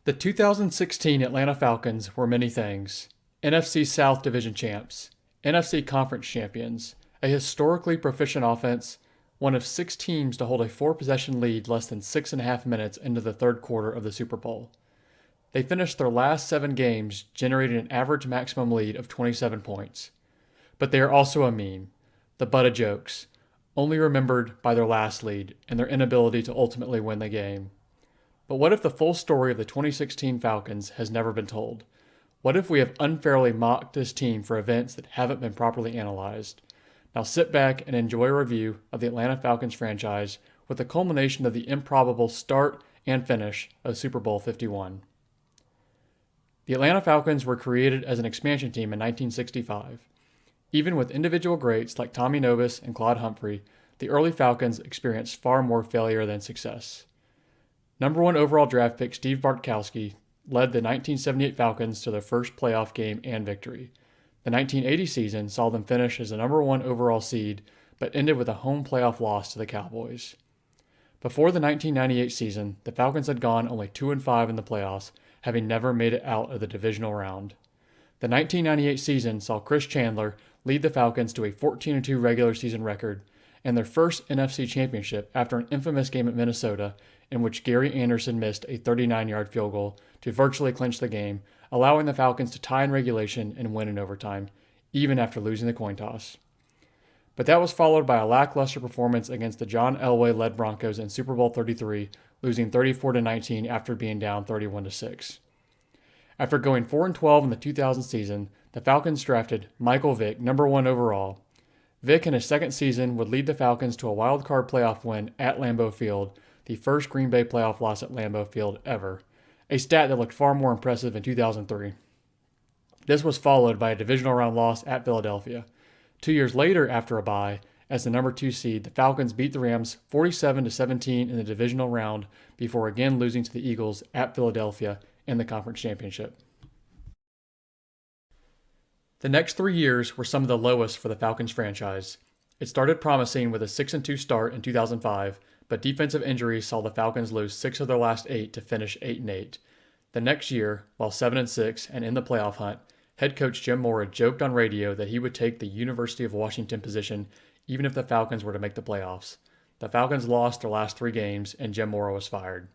The 2016 Atlanta Falcons were many things: NFC South Division champs, NFC Conference champions, a historically proficient offense, one of 6 teams to hold a 4 possession lead less than 6.5 minutes into the third quarter of the Super Bowl. They finished their last 7 games generating an average maximum lead of 27 points. But they are also a meme, the butt of jokes, only remembered by their last lead and their inability to ultimately win the game. But what if the full story of the 2016 Falcons has never been told? What if we have unfairly mocked this team for events that haven't been properly analyzed? Now sit back and enjoy a review of the Atlanta Falcons franchise with the culmination of the improbable start and finish of Super Bowl 51. The Atlanta Falcons were created as an expansion team in 1965. Even with individual greats like Tommy Nobis and Claude Humphrey, the early Falcons experienced far more failure than success. Number 1 overall draft pick Steve Bartkowski led the 1978 Falcons to their first playoff game and victory. The 1980 season saw them finish as the number 1 overall seed, but ended with a home playoff loss to the Cowboys. Before the 1998 season, the Falcons had gone only 2-5 in the playoffs, having never made it out of the divisional round. The 1998 season saw Chris Chandler lead the Falcons to a 14-2 regular season record and their first NFC championship after an infamous game at Minnesota in which Gary Anderson missed a 39-yard field goal to virtually clinch the game, allowing the Falcons to tie in regulation and win in overtime, even after losing the coin toss. But that was followed by a lackluster performance against the John Elway-led Broncos in Super Bowl 33, losing 34-19 after being down 31-6. After going 4-12 in the 2000 season, the Falcons drafted Michael Vick, number 1 overall. Vick in his second season would lead the Falcons to a wild-card playoff win at Lambeau Field, the first Green Bay playoff loss at Lambeau Field ever, a stat that looked far more impressive in 2003. This was followed by a divisional round loss at Philadelphia. 2 years later, after a bye, as the number 2 seed, the Falcons beat the Rams 47-17 in the divisional round before again losing to the Eagles at Philadelphia in the conference championship. The next 3 years were some of the lowest for the Falcons franchise. It started promising with a 6-2 start in 2005, but defensive injuries saw the Falcons lose 6 of their last 8 to finish 8-8. The next year, while 7-6 and in the playoff hunt, head coach Jim Mora joked on radio that he would take the University of Washington position even if the Falcons were to make the playoffs. The Falcons lost their last 3 games and Jim Mora was fired.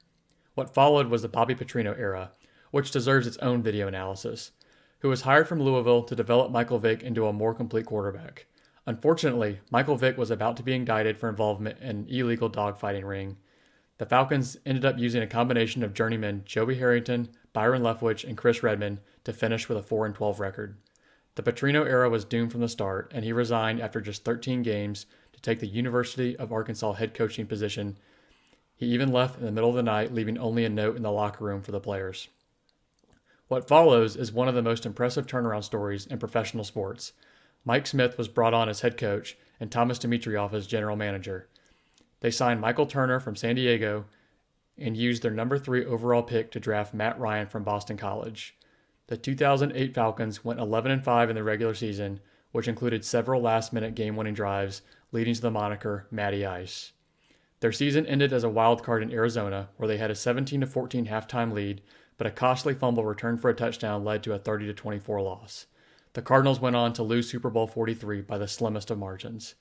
What followed was the Bobby Petrino era, which deserves its own video analysis, who was hired from Louisville to develop Michael Vick into a more complete quarterback. Unfortunately, Michael Vick was about to be indicted for involvement in an illegal dogfighting ring. The Falcons ended up using a combination of journeymen Joey Harrington, Byron Leftwich, and Chris Redmond to finish with a 4-12 record. The Petrino era was doomed from the start, and he resigned after just 13 games to take the University of Arkansas head coaching position. He even left in the middle of the night, leaving only a note in the locker room for the players. What follows is one of the most impressive turnaround stories in professional sports. Mike Smith was brought on as head coach and Thomas Dimitrioff as general manager. They signed Michael Turner from San Diego and used their number 3 overall pick to draft Matt Ryan from Boston College. The 2008 Falcons went 11-5 in the regular season, which included several last-minute game-winning drives, leading to the moniker Matty Ice. Their season ended as a wild card in Arizona, where they had a 17-14 halftime lead, but a costly fumble return for a touchdown led to a 30-24 loss. The Cardinals went on to lose Super Bowl 43 by the slimmest of margins.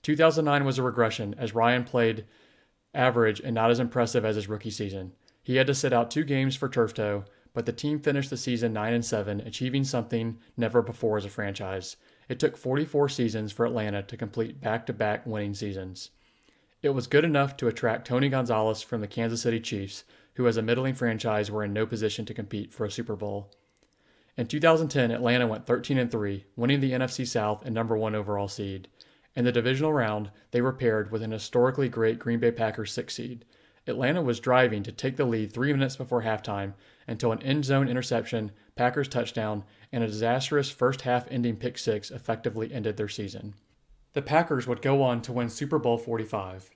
2009 was a regression as Ryan played average and not as impressive as his rookie season. He had to sit out 2 games for turf toe, but the team finished the season 9-7, achieving something never before as a franchise. It took 44 seasons for Atlanta to complete back-to-back winning seasons. It was good enough to attract Tony Gonzalez from the Kansas City Chiefs, who as a middling franchise were in no position to compete for a Super Bowl. In 2010, Atlanta went 13-3, winning the NFC South and number 1 overall seed. In the divisional round, they were paired with an historically great Green Bay Packers 6 seed. Atlanta was driving to take the lead 3 minutes before halftime until an end zone interception, Packers touchdown, and a disastrous first half ending pick 6 effectively ended their season. The Packers would go on to win Super Bowl 45.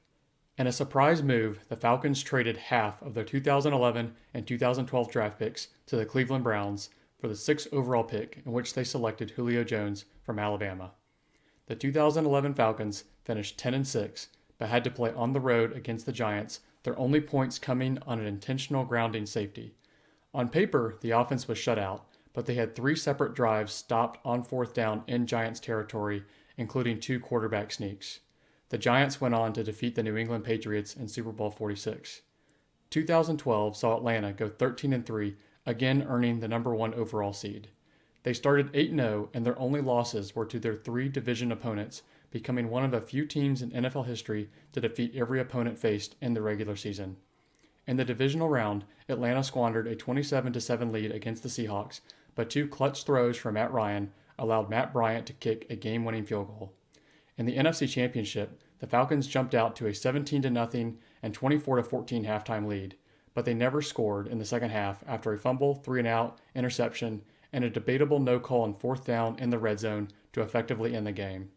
In a surprise move, the Falcons traded half of their 2011 and 2012 draft picks to the Cleveland Browns for the 6th overall pick, in which they selected Julio Jones from Alabama. The 2011 Falcons finished 10-6, but had to play on the road against the Giants, their only points coming on an intentional grounding safety. On paper, the offense was shut out, but they had 3 separate drives stopped on 4th down in Giants territory, including 2 quarterback sneaks. The Giants went on to defeat the New England Patriots in Super Bowl 46. 2012 saw Atlanta go 13-3, again earning the number 1 overall seed. They started 8-0, and their only losses were to their 3 division opponents, becoming one of a few teams in NFL history to defeat every opponent faced in the regular season. In the divisional round, Atlanta squandered a 27-7 lead against the Seahawks, but 2 clutch throws from Matt Ryan allowed Matt Bryant to kick a game-winning field goal. In the NFC Championship, the Falcons jumped out to a 17-0 and 24-14 halftime lead, but they never scored in the second half after a fumble, 3-and-out, interception, and a debatable no call on 4th down in the red zone to effectively end the game.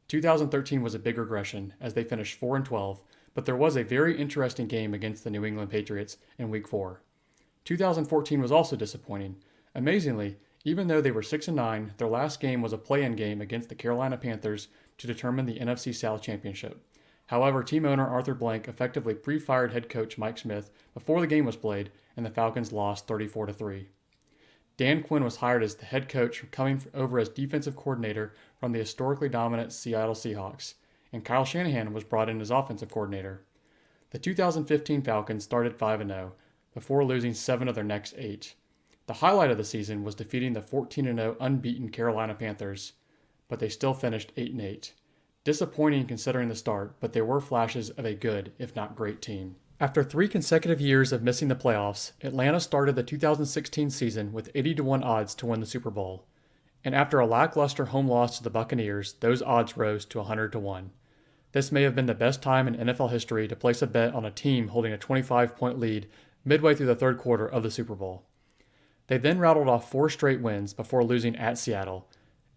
2013 was a big regression as they finished 4-12, but there was a very interesting game against the New England Patriots in Week 4. 2014 was also disappointing. Amazingly, even though they were 6-9, their last game was a play-in game against the Carolina Panthers to determine the NFC South Championship. However, team owner Arthur Blank effectively pre-fired head coach Mike Smith before the game was played, and the Falcons lost 34-3. Dan Quinn was hired as the head coach, coming over as defensive coordinator from the historically dominant Seattle Seahawks, and Kyle Shanahan was brought in as offensive coordinator. The 2015 Falcons started 5-0, before losing 7 of their next 8. The highlight of the season was defeating the 14-0 unbeaten Carolina Panthers, but they still finished 8-8. Disappointing considering the start, but there were flashes of a good, if not great, team. After 3 consecutive years of missing the playoffs, Atlanta started the 2016 season with 80-1 odds to win the Super Bowl. And after a lackluster home loss to the Buccaneers, those odds rose to 100-1. This may have been the best time in NFL history to place a bet on a team holding a 25-point lead midway through the third quarter of the Super Bowl. They then rattled off 4 straight wins before losing at Seattle.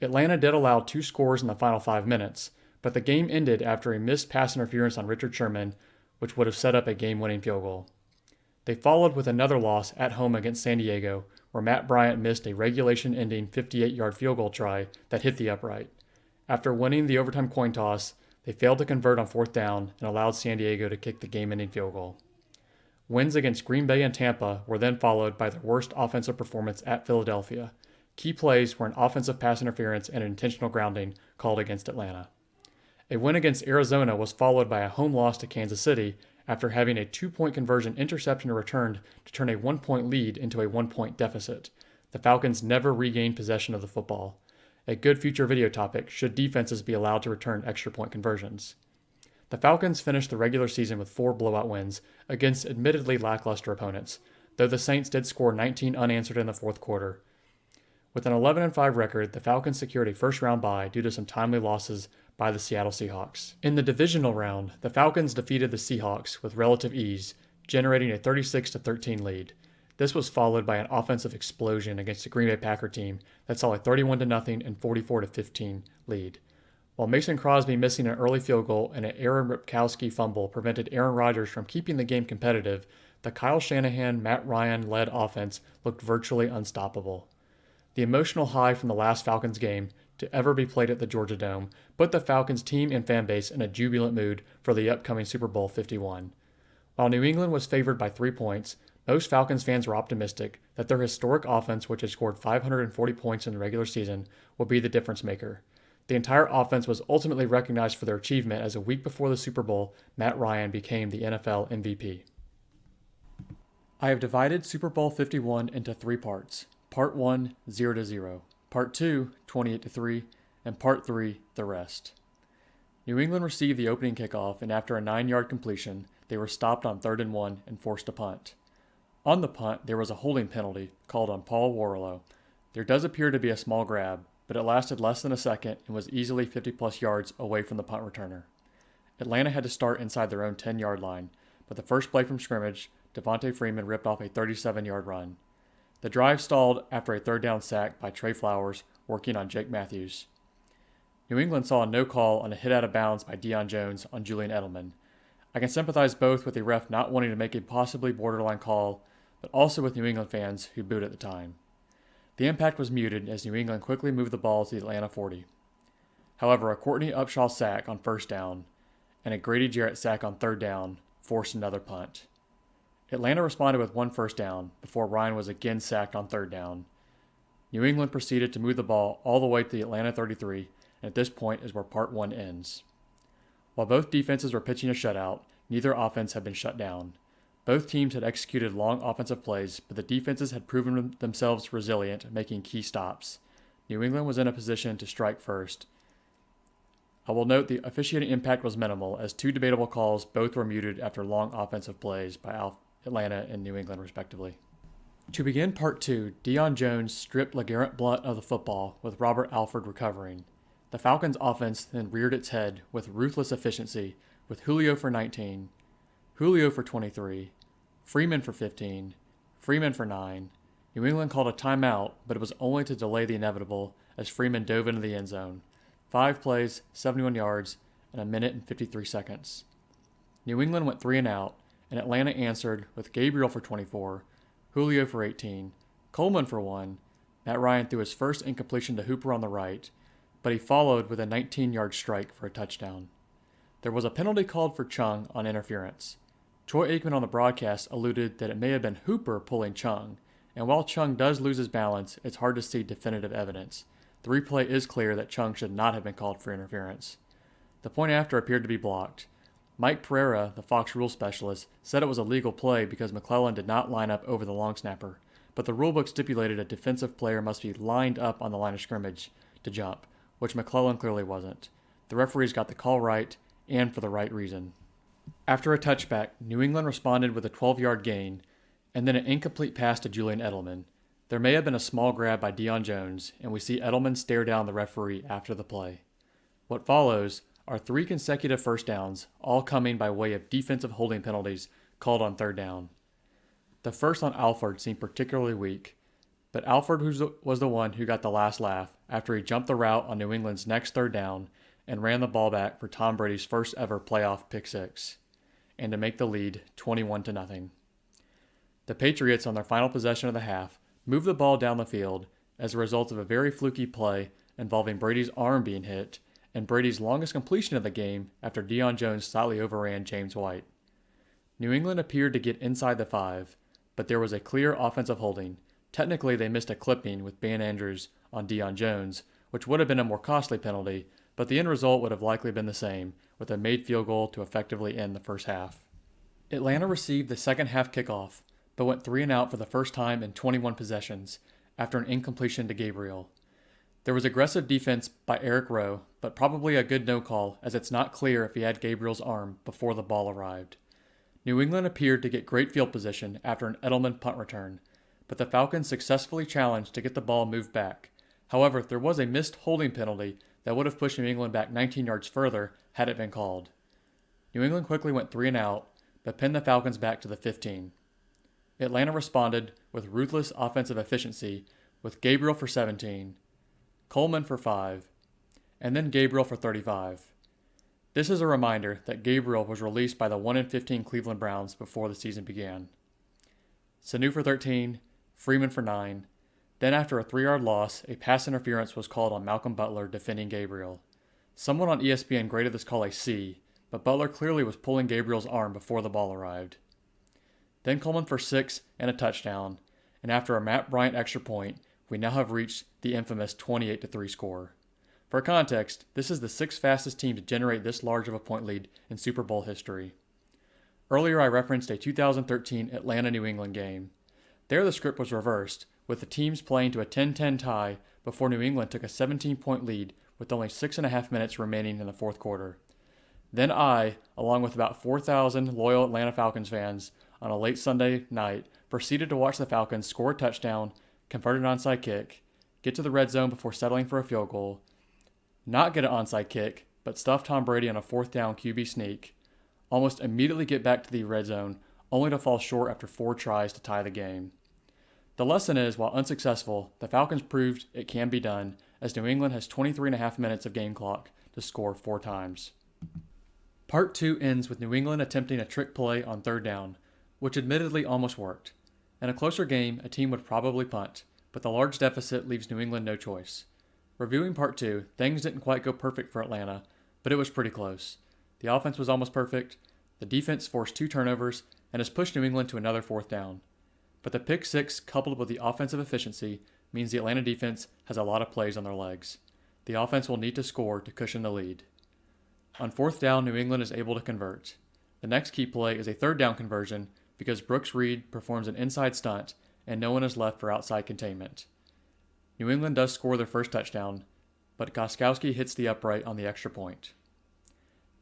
Atlanta did allow 2 scores in the final 5 minutes, but the game ended after a missed pass interference on Richard Sherman, which would have set up a game-winning field goal. They followed with another loss at home against San Diego, where Matt Bryant missed a regulation-ending 58-yard field goal try that hit the upright. After winning the overtime coin toss, they failed to convert on 4th down and allowed San Diego to kick the game-ending field goal. Wins against Green Bay and Tampa were then followed by their worst offensive performance at Philadelphia. Key plays were an offensive pass interference and an intentional grounding called against Atlanta. A win against Arizona was followed by a home loss to Kansas City after having a 2-point conversion interception returned to turn a 1-point lead into a 1-point deficit. The Falcons never regained possession of the football. A good future video topic: should defenses be allowed to return extra point conversions? The Falcons finished the regular season with 4 blowout wins against admittedly lackluster opponents, though the Saints did score 19 unanswered in the fourth quarter. With an 11-5 record, the Falcons secured a first-round bye due to some timely losses by the Seattle Seahawks. In the divisional round, the Falcons defeated the Seahawks with relative ease, generating a 36-13 lead. This was followed by an offensive explosion against the Green Bay Packer team that saw a 31-0 and 44-15 lead. While Mason Crosby missing an early field goal and an Aaron Ripkowski fumble prevented Aaron Rodgers from keeping the game competitive, the Kyle Shanahan, Matt Ryan-led offense looked virtually unstoppable. The emotional high from the last Falcons game to ever be played at the Georgia Dome put the Falcons team and fanbase in a jubilant mood for the upcoming Super Bowl 51. While New England was favored by 3 points, most Falcons fans were optimistic that their historic offense, which had scored 540 points in the regular season, would be the difference maker. The entire offense was ultimately recognized for their achievement as a week before the Super Bowl, Matt Ryan became the NFL MVP. I have divided Super Bowl 51 into 3 parts. Part 1, 0-0. Part 2, 28-3. And Part 3, the rest. New England received the opening kickoff, and after a 9-yard completion, they were stopped on 3rd and 1 and forced to punt. On the punt, there was a holding penalty called on Paul Warlow. There does appear to be a small grab, but it lasted less than a second and was easily 50-plus yards away from the punt returner. Atlanta had to start inside their own 10-yard line, but the first play from scrimmage, Devontae Freeman ripped off a 37-yard run. The drive stalled after a 3rd down sack by Trey Flowers, working on Jake Matthews. New England saw a no call on a hit out of bounds by Deion Jones on Julian Edelman. I can sympathize both with the ref not wanting to make a possibly borderline call, but also with New England fans who booed at the time. The impact was muted as New England quickly moved the ball to the Atlanta 40. However, a Courtney Upshaw sack on 1st down and a Grady Jarrett sack on 3rd down forced another punt. Atlanta responded with one first down before Ryan was again sacked on third down. New England proceeded to move the ball all the way to the Atlanta 33, and at this point is where Part 1 ends. While both defenses were pitching a shutout, neither offense had been shut down. Both teams had executed long offensive plays, but the defenses had proven themselves resilient, making key stops. New England was in a position to strike first. I will note the officiating impact was minimal, as two debatable calls both were muted after long offensive plays by Atlanta and New England, respectively. To begin Part 2, Deion Jones stripped LeGarrette Blount of the football, with Robert Alford recovering. The Falcons' offense then reared its head with ruthless efficiency, with Julio for 19, Julio for 23, Freeman for 15, Freeman for 9. New England called a timeout, but it was only to delay the inevitable as Freeman dove into the end zone. 5 plays, 71 yards, and 1 minute and 53 seconds. New England went 3 and out, and Atlanta answered with Gabriel for 24, Julio for 18, Coleman for 1. Matt Ryan threw his first incompletion to Hooper on the right, but he followed with a 19-yard strike for a touchdown. There was a penalty called for Chung on interference. Troy Aikman on the broadcast alluded that it may have been Hooper pulling Chung, and while Chung does lose his balance, it's hard to see definitive evidence. The replay is clear that Chung should not have been called for interference. The point after appeared to be blocked. Mike Pereira, the Fox rule specialist, said it was a legal play because McClellan did not line up over the long snapper, but the rulebook stipulated a defensive player must be lined up on the line of scrimmage to jump, which McClellan clearly wasn't. The referees got the call right, and for the right reason. After a touchback, New England responded with a 12-yard gain, and then an incomplete pass to Julian Edelman. There may have been a small grab by Deion Jones, and we see Edelman stare down the referee after the play. What follows are 3 consecutive first downs, all coming by way of defensive holding penalties called on third down. The first on Alford seemed particularly weak, but Alford was the one who got the last laugh after he jumped the route on New England's next third down and ran the ball back for Tom Brady's first ever playoff pick six, and to make the lead 21-0. The Patriots, on their final possession of the half, moved the ball down the field as a result of a very fluky play involving Brady's arm being hit and Brady's longest completion of the game after Deion Jones slightly overran James White. New England appeared to get inside the 5, but there was a clear offensive holding. Technically, they missed a clipping with Van Andrews on Deion Jones, which would have been a more costly penalty, but the end result would have likely been the same, with a made field goal to effectively end the first half. Atlanta received the second half kickoff, but went 3 and out for the first time in 21 possessions, after an incompletion to Gabriel. There was aggressive defense by Eric Rowe, but probably a good no call, as it's not clear if he had Gabriel's arm before the ball arrived. New England appeared to get great field position after an Edelman punt return, but the Falcons successfully challenged to get the ball moved back. However, there was a missed holding penalty that would have pushed New England back 19 yards further had it been called. New England quickly went 3 and out, but pinned the Falcons back to the 15. Atlanta responded with ruthless offensive efficiency, with Gabriel for 17, Coleman for 5, and then Gabriel for 35. This is a reminder that Gabriel was released by the 1-15 Cleveland Browns before the season began. Sanu for 13, Freeman for 9. Then after a 3-yard loss, a pass interference was called on Malcolm Butler defending Gabriel. Someone on ESPN graded this call a C, but Butler clearly was pulling Gabriel's arm before the ball arrived. Then Coleman for 6 and a touchdown, and after a Matt Bryant extra point, we now have reached the infamous 28-3 score. For context, this is the 6th fastest team to generate this large of a point lead in Super Bowl history. Earlier I referenced a 2013 Atlanta-New England game. There the script was reversed, with the teams playing to a 10-10 tie before New England took a 17-point lead with only 6.5 minutes remaining in the fourth quarter. Then I, along with about 4,000 loyal Atlanta Falcons fans, on a late Sunday night, proceeded to watch the Falcons score a touchdown, convert an onside kick, get to the red zone before settling for a field goal, not get an onside kick, but stuff Tom Brady on a 4th down QB sneak, almost immediately get back to the red zone, only to fall short after 4 tries to tie the game. The lesson is, while unsuccessful, the Falcons proved it can be done, as New England has 23.5 minutes of game clock to score 4 times. Part 2 ends with New England attempting a trick play on third down, which admittedly almost worked. In a closer game, a team would probably punt, but the large deficit leaves New England no choice. Reviewing Part 2, things didn't quite go perfect for Atlanta, but it was pretty close. The offense was almost perfect, the defense forced 2 turnovers, and has pushed New England to another 4th down. But the pick six, coupled with the offensive efficiency, means the Atlanta defense has a lot of plays on their legs. The offense will need to score to cushion the lead. On 4th down, New England is able to convert. The next key play is a 3rd down conversion because Brooks Reed performs an inside stunt and no one is left for outside containment. New England does score their first touchdown, but Gostkowski hits the upright on the extra point.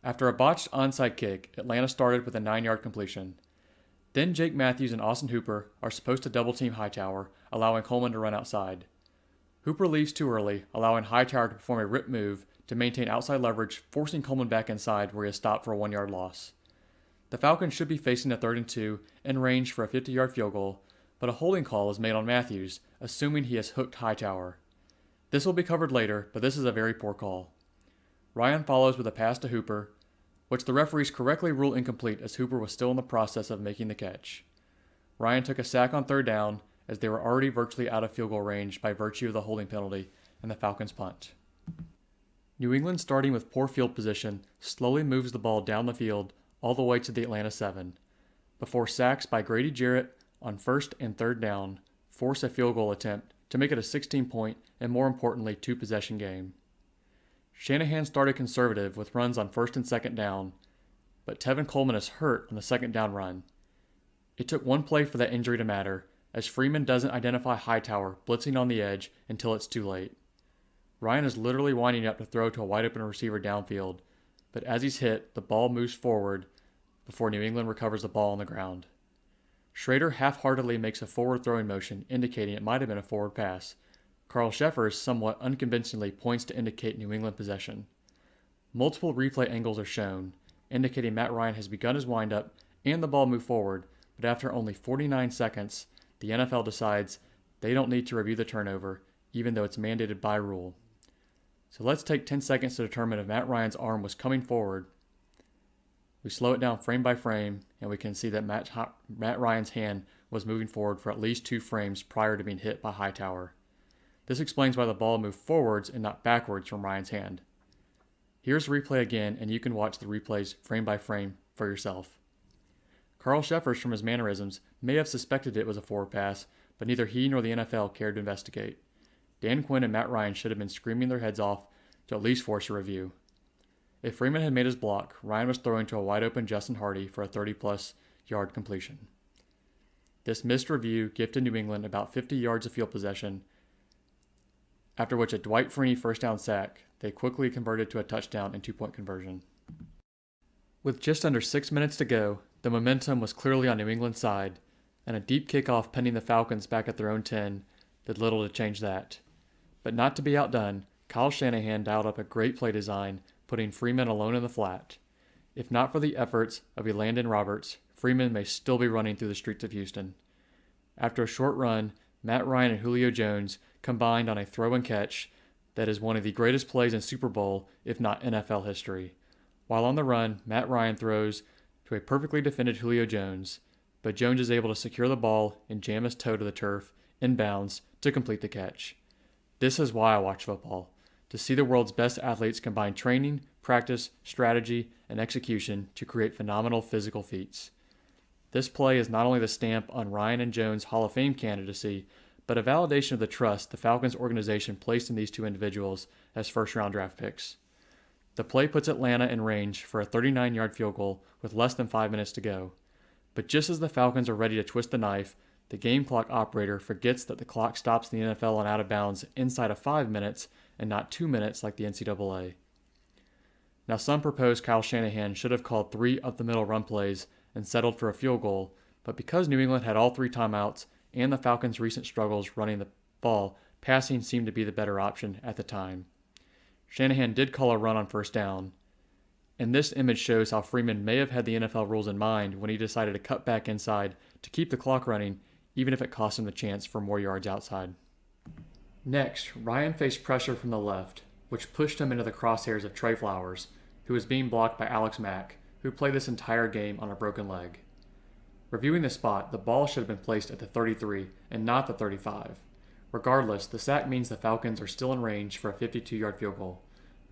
After a botched onside kick, Atlanta started with a 9-yard completion. Then Jake Matthews and Austin Hooper are supposed to double-team Hightower, allowing Coleman to run outside. Hooper leaves too early, allowing Hightower to perform a rip move to maintain outside leverage, forcing Coleman back inside where he is stopped for a 1-yard loss. The Falcons should be facing a 3rd and 2 in range for a 50-yard field goal, but a holding call is made on Matthews, assuming he has hooked Hightower. This will be covered later, but this is a very poor call. Ryan follows with a pass to Hooper, which the referees correctly rule incomplete as Hooper was still in the process of making the catch. Ryan took a sack on 3rd down as they were already virtually out of field goal range by virtue of the holding penalty and the Falcons punt. New England, starting with poor field position, slowly moves the ball down the field all the way to the Atlanta 7, before sacks by Grady Jarrett on 1st and 3rd down force a field goal attempt to make it a 16-point and, more importantly, 2-possession game. Shanahan started conservative with runs on 1st and 2nd down, but Tevin Coleman is hurt on the 2nd down run. It took one play for that injury to matter, as Freeman doesn't identify Hightower blitzing on the edge until it's too late. Ryan is literally winding up to throw to a wide-open receiver downfield, but as he's hit, the ball moves forward before New England recovers the ball on the ground. Schrader half-heartedly makes a forward throwing motion, indicating it might have been a forward pass. Carl Sheffers somewhat unconvincingly points to indicate New England possession. Multiple replay angles are shown, indicating Matt Ryan has begun his windup and the ball moved forward, but after only 49 seconds, the NFL decides they don't need to review the turnover, even though it's mandated by rule. So let's take 10 seconds to determine if Matt Ryan's arm was coming forward. We slow it down frame by frame, and we can see that Matt Ryan's hand was moving forward for at least 2 frames prior to being hit by Hightower. This explains why the ball moved forwards and not backwards from Ryan's hand. Here's the replay again, and you can watch the replays frame by frame for yourself. Carl Sheffers, from his mannerisms, may have suspected it was a forward pass, but neither he nor the NFL cared to investigate. Dan Quinn and Matt Ryan should have been screaming their heads off to at least force a review. If Freeman had made his block, Ryan was throwing to a wide-open Justin Hardy for a 30-plus yard completion. This missed review gifted New England about 50 yards of field possession, after which a Dwight Freeney first down sack, they quickly converted to a touchdown and 2-point conversion. With just under 6 minutes to go, the momentum was clearly on New England's side, and a deep kickoff pending the Falcons back at their own 10 did little to change that. But not to be outdone, Kyle Shanahan dialed up a great play design, putting Freeman alone in the flat. If not for the efforts of Elandon Roberts, Freeman may still be running through the streets of Houston. After a short run, Matt Ryan and Julio Jones combined on a throw and catch that is one of the greatest plays in Super Bowl, if not NFL history. While on the run, Matt Ryan throws to a perfectly defended Julio Jones, but Jones is able to secure the ball and jam his toe to the turf inbounds to complete the catch. This is why I watch football, to see the world's best athletes combine training, practice, strategy, and execution to create phenomenal physical feats. This play is not only the stamp on Ryan and Jones' Hall of Fame candidacy, but a validation of the trust the Falcons organization placed in these two individuals as first-round draft picks. The play puts Atlanta in range for a 39-yard field goal with less than 5 minutes to go. But just as the Falcons are ready to twist the knife, the game clock operator forgets that the clock stops the NFL on out of bounds inside of 5 minutes and not 2 minutes like the NCAA. Now, some propose Kyle Shanahan should have called 3 up-the-middle run plays and settled for a field goal, but because New England had all 3 timeouts and the Falcons' recent struggles running the ball, passing seemed to be the better option at the time. Shanahan did call a run on first down, and this image shows how Freeman may have had the NFL rules in mind when he decided to cut back inside to keep the clock running, even if it cost him the chance for more yards outside. Next, Ryan faced pressure from the left, which pushed him into the crosshairs of Trey Flowers, who was being blocked by Alex Mack, who played this entire game on a broken leg. Reviewing the spot, the ball should have been placed at the 33 and not the 35. Regardless, the sack means the Falcons are still in range for a 52-yard field goal.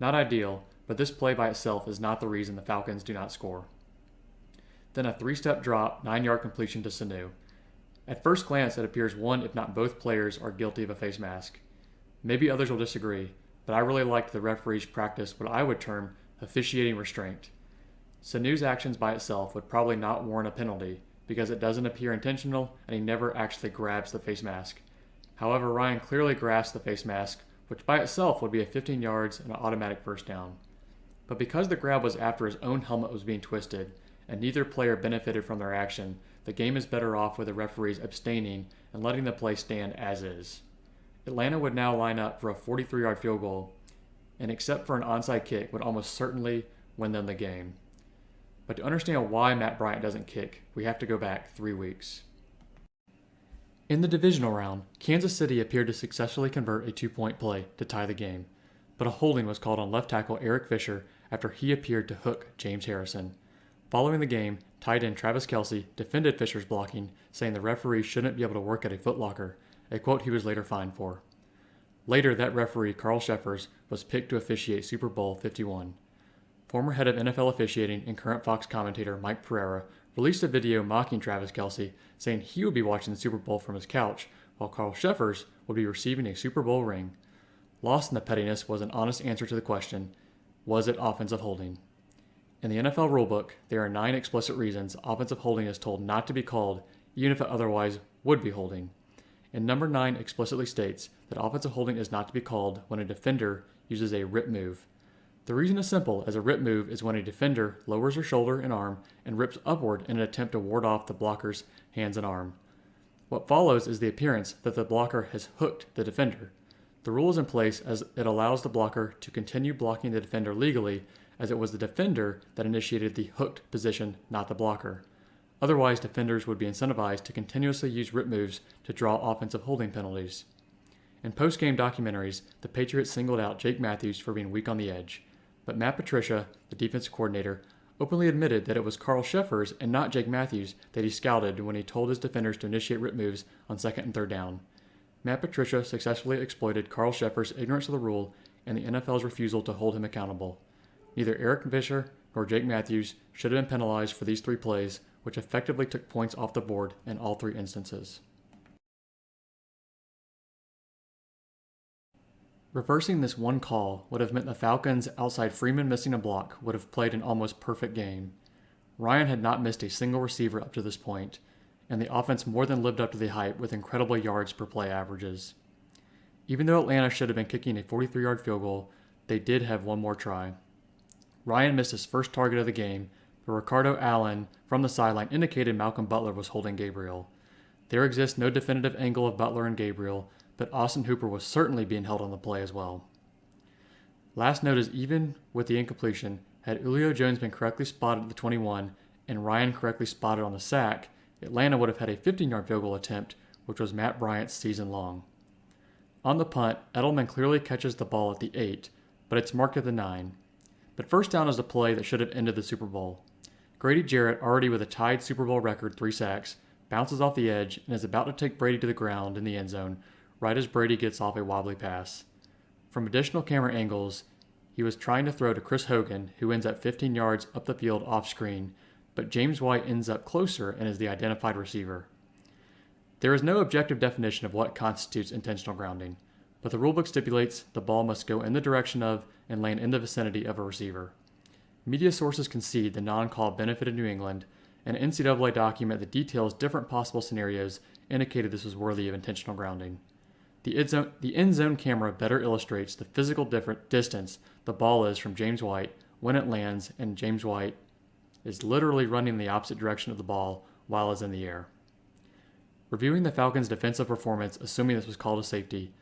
Not ideal, but this play by itself is not the reason the Falcons do not score. then a three-step drop, 9-yard completion to Sanu. At first glance, it appears one, if not both players, are guilty of a face mask. Maybe others will disagree, but I really liked the referees practice what I would term officiating restraint. Sanu's actions by itself would probably not warrant a penalty because it doesn't appear intentional and he never actually grabs the face mask. However, Ryan clearly grasped the face mask, which by itself would be a 15 yards and an automatic first down. But because the grab was after his own helmet was being twisted and neither player benefited from their action, the game is better off with the referees abstaining and letting the play stand as is. Atlanta would now line up for a 43-yard field goal, and except for an onside kick, would almost certainly win them the game. But to understand why Matt Bryant doesn't kick, we have to go back 3 weeks. In the divisional round, Kansas City appeared to successfully convert a 2-point play to tie the game, but a holding was called on left tackle Eric Fisher after he appeared to hook James Harrison. Following the game, tight end Travis Kelce defended Fisher's blocking, saying the referee shouldn't be able to work at a footlocker, a quote he was later fined for. Later, that referee, Carl Sheffers, was picked to officiate Super Bowl 51. Former head of NFL officiating and current Fox commentator Mike Pereira released a video mocking Travis Kelce, saying he would be watching the Super Bowl from his couch, while Carl Sheffers would be receiving a Super Bowl ring. Lost in the pettiness was an honest answer to the question, was it offensive holding? In the NFL rulebook, there are 9 explicit reasons offensive holding is told not to be called, even if it otherwise would be holding. And number 9 explicitly states that offensive holding is not to be called when a defender uses a rip move. The reason is simple, as a rip move is when a defender lowers their shoulder and arm and rips upward in an attempt to ward off the blocker's hands and arm. What follows is the appearance that the blocker has hooked the defender. The rule is in place as it allows the blocker to continue blocking the defender legally, as it was the defender that initiated the hooked position, not the blocker. Otherwise, defenders would be incentivized to continuously use rip moves to draw offensive holding penalties. In post-game documentaries, the Patriots singled out Jake Matthews for being weak on the edge, but Matt Patricia, the defensive coordinator, openly admitted that it was Carl Sheffers and not Jake Matthews that he scouted when he told his defenders to initiate rip moves on 2nd and 3rd down. Matt Patricia successfully exploited Carl Sheffers' ignorance of the rule and the NFL's refusal to hold him accountable. Neither Eric Fisher nor Jake Matthews should have been penalized for these 3 plays, which effectively took points off the board in all 3 instances. Reversing this one call would have meant the Falcons, outside Freeman missing a block, would have played an almost perfect game. Ryan had not missed a single receiver up to this point, and the offense more than lived up to the hype with incredible yards per play averages. Even though Atlanta should have been kicking a 43-yard field goal, they did have one more try. Ryan missed his first target of the game, but Ricardo Allen from the sideline indicated Malcolm Butler was holding Gabriel. There exists no definitive angle of Butler and Gabriel, but Austin Hooper was certainly being held on the play as well. Last note is even with the incompletion, had Julio Jones been correctly spotted at the 21 and Ryan correctly spotted on the sack, Atlanta would have had a 15-yard field goal attempt, which was Matt Bryant's season long. On the punt, Edelman clearly catches the ball at the 8, but it's marked at the 9. But first down is the play that should have ended the Super Bowl. Grady Jarrett, already with a tied Super Bowl record 3 sacks, bounces off the edge and is about to take Brady to the ground in the end zone, right as Brady gets off a wobbly pass. From additional camera angles, he was trying to throw to Chris Hogan, who ends up 15 yards up the field off screen, but James White ends up closer and is the identified receiver. There is no objective definition of what constitutes intentional grounding, but the rulebook stipulates the ball must go in the direction of and land in the vicinity of a receiver. Media sources concede the non-call benefited New England, and an NCAA document that details different possible scenarios indicated this was worthy of intentional grounding. The end zone camera better illustrates the physical distance the ball is from James White when it lands, and James White is literally running the opposite direction of the ball while it's in the air. Reviewing the Falcons' defensive performance, assuming this was called a safety,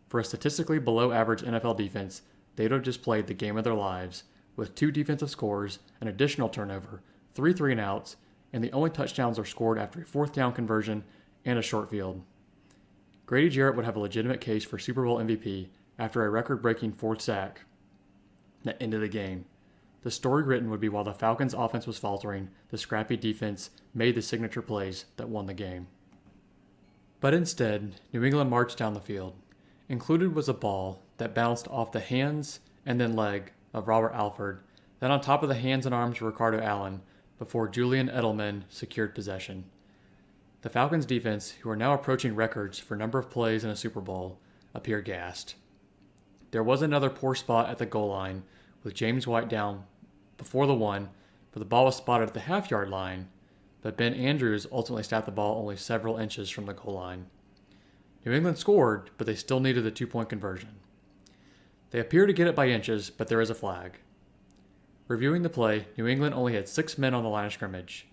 for a statistically below-average NFL defense, they would have just played the game of their lives, with 2 defensive scores, an additional turnover, 3 3-and-outs, and the only touchdowns are scored after a 4th down conversion and a short field. Grady Jarrett would have a legitimate case for Super Bowl MVP after a record-breaking 4th sack that ended the game. The story written would be while the Falcons' offense was faltering, the scrappy defense made the signature plays that won the game. But instead, New England marched down the field. Included was a ball that bounced off the hands and then leg of Robert Alford, then on top of the hands and arms of Ricardo Allen, before Julian Edelman secured possession. The Falcons defense, who are now approaching records for number of plays in a Super Bowl, appear gassed. There was another poor spot at the goal line with James White down before the one, but the ball was spotted at the half-yard line, but Ben Andrews ultimately snapped the ball only several inches from the goal line. New England scored, but they still needed the 2-point conversion. They appear to get it by inches, but there is a flag. Reviewing the play, New England only had 6 men on the line of scrimmage.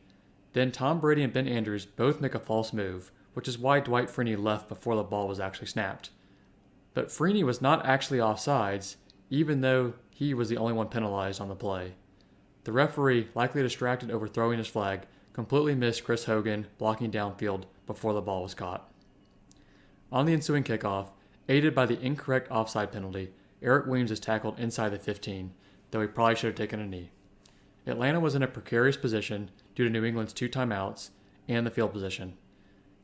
Then Tom Brady and Ben Andrews both make a false move, which is why Dwight Freeney left before the ball was actually snapped. But Freeney was not actually offsides, even though he was the only one penalized on the play. The referee, likely distracted over throwing his flag, completely missed Chris Hogan blocking downfield before the ball was caught. On the ensuing kickoff, aided by the incorrect offside penalty, Eric Weems is tackled inside the 15, though he probably should have taken a knee. Atlanta was in a precarious position due to New England's 2 timeouts and the field position.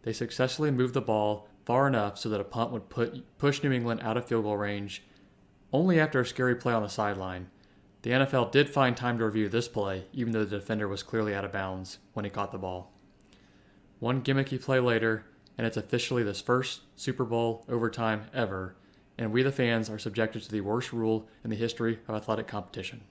They successfully moved the ball far enough so that a punt would push New England out of field goal range only after a scary play on the sideline. The NFL did find time to review this play, even though the defender was clearly out of bounds when he caught the ball. One gimmicky play later, and it's officially the first Super Bowl overtime ever, and we the fans are subjected to the worst rule in the history of athletic competition.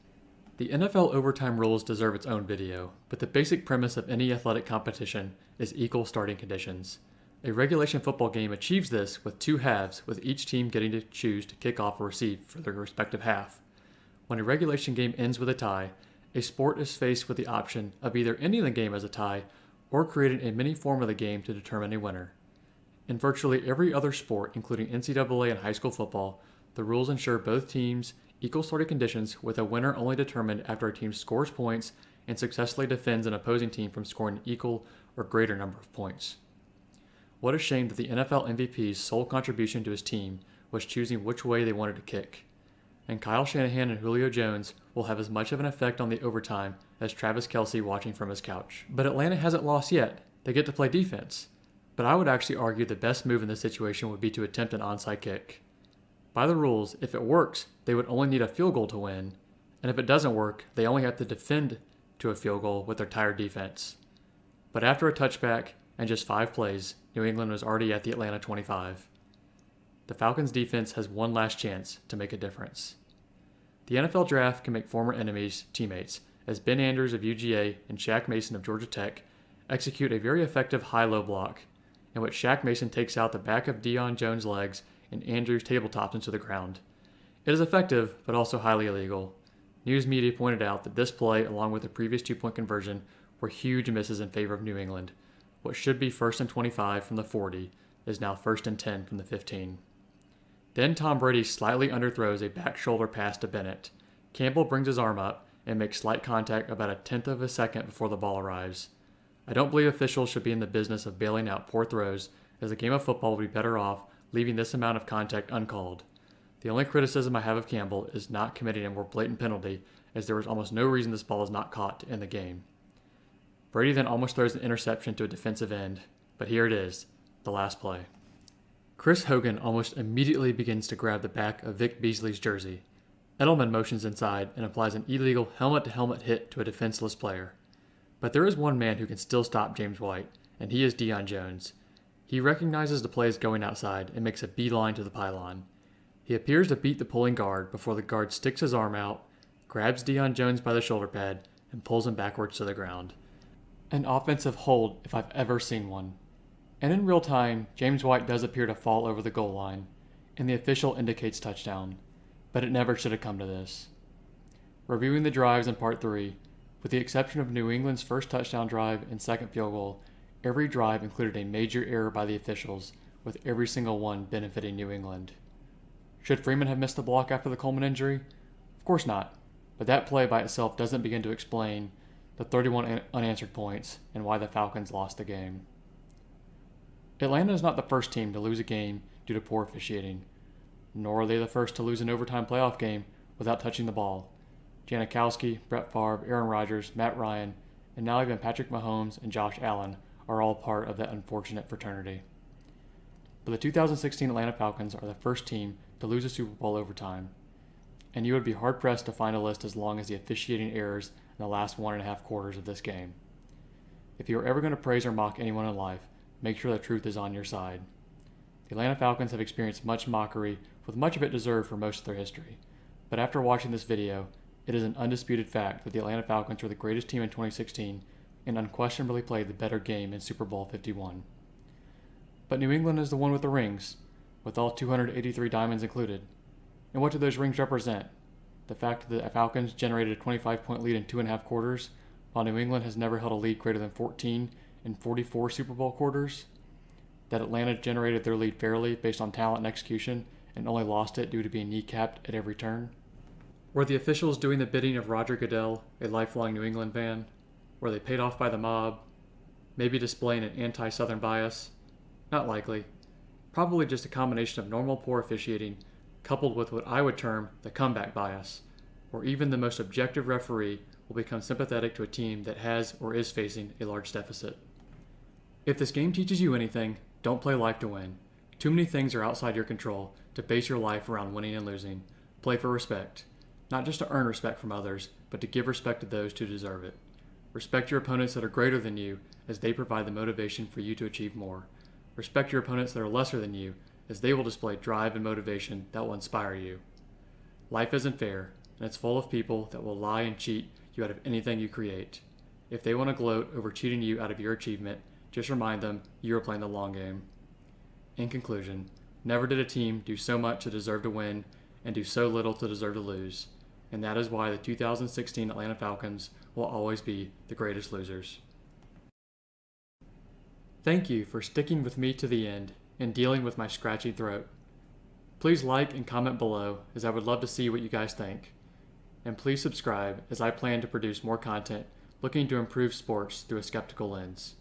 The NFL overtime rules deserve its own video, but the basic premise of any athletic competition is equal starting conditions. A regulation football game achieves this with 2 halves, with each team getting to choose to kick off or receive for their respective half. When a regulation game ends with a tie, a sport is faced with the option of either ending the game as a tie or creating a mini form of the game to determine a winner. In virtually every other sport, including NCAA and high school football, the rules ensure both teams equal starting conditions, with a winner only determined after a team scores points and successfully defends an opposing team from scoring an equal or greater number of points. What a shame that the NFL MVP's sole contribution to his team was choosing which way they wanted to kick. And Kyle Shanahan and Julio Jones will have as much of an effect on the overtime as Travis Kelce watching from his couch. But Atlanta hasn't lost yet. They get to play defense. But I would actually argue the best move in this situation would be to attempt an onside kick. By the rules, if it works, they would only need a field goal to win, and if it doesn't work, they only have to defend to a field goal with their tired defense. But after a touchback and just 5 plays, New England was already at the Atlanta 25. The Falcons' defense has one last chance to make a difference. The NFL draft can make former enemies teammates, as Ben Andrews of UGA and Shaq Mason of Georgia Tech execute a very effective high-low block, in which Shaq Mason takes out the back of Deion Jones' legs and Andrews tabletops into the ground. It is effective, but also highly illegal. News media pointed out that this play, along with the previous 2-point conversion, were huge misses in favor of New England. What should be 1st and 25 from the 40 is now 1st and 10 from the 15. Then Tom Brady slightly underthrows a back shoulder pass to Bennett. Campbell brings his arm up and makes slight contact about a tenth of a second before the ball arrives. I don't believe officials should be in the business of bailing out poor throws, as a game of football would be better off leaving this amount of contact uncalled. The only criticism I have of Campbell is not committing a more blatant penalty, as there was almost no reason this ball is not caught to end the game. Brady then almost throws an interception to a defensive end, but here it is, the last play. Chris Hogan almost immediately begins to grab the back of Vic Beasley's jersey. Edelman motions inside and applies an illegal helmet-to-helmet hit to a defenseless player. But there is one man who can still stop James White, and he is Deion Jones. He recognizes the play is going outside and makes a beeline to the pylon. He appears to beat the pulling guard before the guard sticks his arm out, grabs Deion Jones by the shoulder pad, and pulls him backwards to the ground. An offensive hold if I've ever seen one. And in real time, James White does appear to fall over the goal line, and the official indicates touchdown, but it never should have come to this. Reviewing the drives in Part 3, with the exception of New England's first touchdown drive and second field goal, every drive included a major error by the officials, with every single one benefiting New England. Should Freeman have missed the block after the Coleman injury? Of course not, but that play by itself doesn't begin to explain the 31 unanswered points and why the Falcons lost the game. Atlanta is not the first team to lose a game due to poor officiating, nor are they the first to lose an overtime playoff game without touching the ball. Janikowski, Brett Favre, Aaron Rodgers, Matt Ryan, and now even Patrick Mahomes and Josh Allen are all part of that unfortunate fraternity. But the 2016 Atlanta Falcons are the first team to lose a Super Bowl overtime. and you would be hard-pressed to find a list as long as the officiating errors in the last 1.5 quarters of this game. If you are ever going to praise or mock anyone in life, make sure the truth is on your side. The Atlanta Falcons have experienced much mockery, with much of it deserved for most of their history. But after watching this video, it is an undisputed fact that the Atlanta Falcons were the greatest team in 2016 and unquestionably played the better game in Super Bowl 51. But New England is the one with the rings, with all 283 diamonds included. And what do those rings represent? The fact that the Falcons generated a 25-point lead in 2.5 quarters, while New England has never held a lead greater than 14 in 44 Super Bowl quarters? That Atlanta generated their lead fairly based on talent and execution and only lost it due to being kneecapped at every turn? Were the officials doing the bidding of Roger Goodell, a lifelong New England fan? Were they paid off by the mob? Maybe displaying an anti-Southern bias? Not likely. Probably just a combination of normal poor officiating coupled with what I would term the comeback bias, where even the most objective referee will become sympathetic to a team that has or is facing a large deficit. If this game teaches you anything, don't play life to win. Too many things are outside your control to base your life around winning and losing. Play for respect. Not just to earn respect from others, but to give respect to those who deserve it. Respect your opponents that are greater than you, as they provide the motivation for you to achieve more. Respect your opponents that are lesser than you, as they will display drive and motivation that will inspire you. Life isn't fair, and it's full of people that will lie and cheat you out of anything you create. If they want to gloat over cheating you out of your achievement, just remind them you are playing the long game. In conclusion, never did a team do so much to deserve to win and do so little to deserve to lose, and that is why the 2016 Atlanta Falcons will always be the greatest losers. Thank you for sticking with me to the end and dealing with my scratchy throat. Please like and comment below, as I would love to see what you guys think. And please subscribe, as I plan to produce more content looking to improve sports through a skeptical lens.